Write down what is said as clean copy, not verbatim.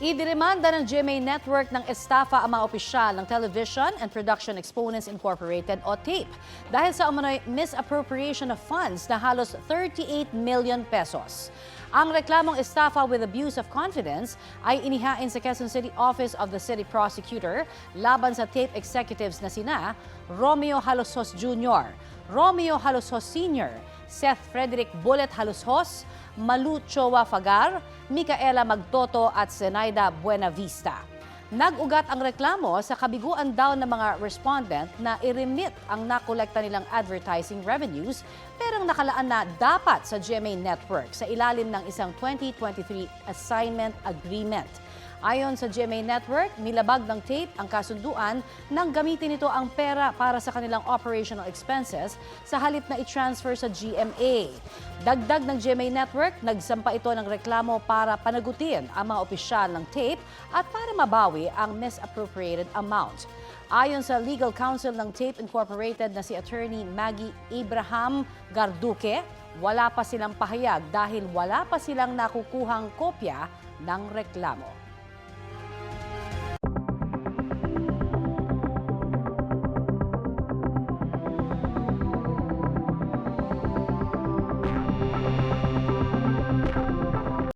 Idinemanda ng GMA Network ng estafa ang mga opisyal ng Television and Production Exponents Incorporated o TAPE dahil sa umano'y misappropriation of funds na halos 38 million pesos. Ang reklamong estafa with abuse of confidence ay inihain sa Quezon City Office of the City Prosecutor laban sa TAPE executives na sina Romeo Halosos Jr., Romeo Halosos Sr., Seth Frederick Bullet Halosos, Malu Chowa Fagar, Micaela Magtoto at Zenaida Buenavista. Nag-ugat ang reklamo sa kabiguan daw ng mga respondent na i-remit ang nakolekta nilang advertising revenues pero nakalaan na dapat sa GMA Network sa ilalim ng isang 2023 assignment agreement. Ayon sa GMA Network, nilabag ng TAPE ang kasunduan nang gamitin ito ang pera para sa kanilang operational expenses sa halip na i-transfer sa GMA. Dagdag ng GMA Network, nagsampa ito ng reklamo para panagutin ang mga opisyal ng TAPE at para mabawi ang misappropriated amount. Ayon sa legal counsel ng TAPE Incorporated na si Attorney Maggie Abraham Garduque, wala pa silang pahayag dahil wala pa silang nakukuhang kopya ng reklamo.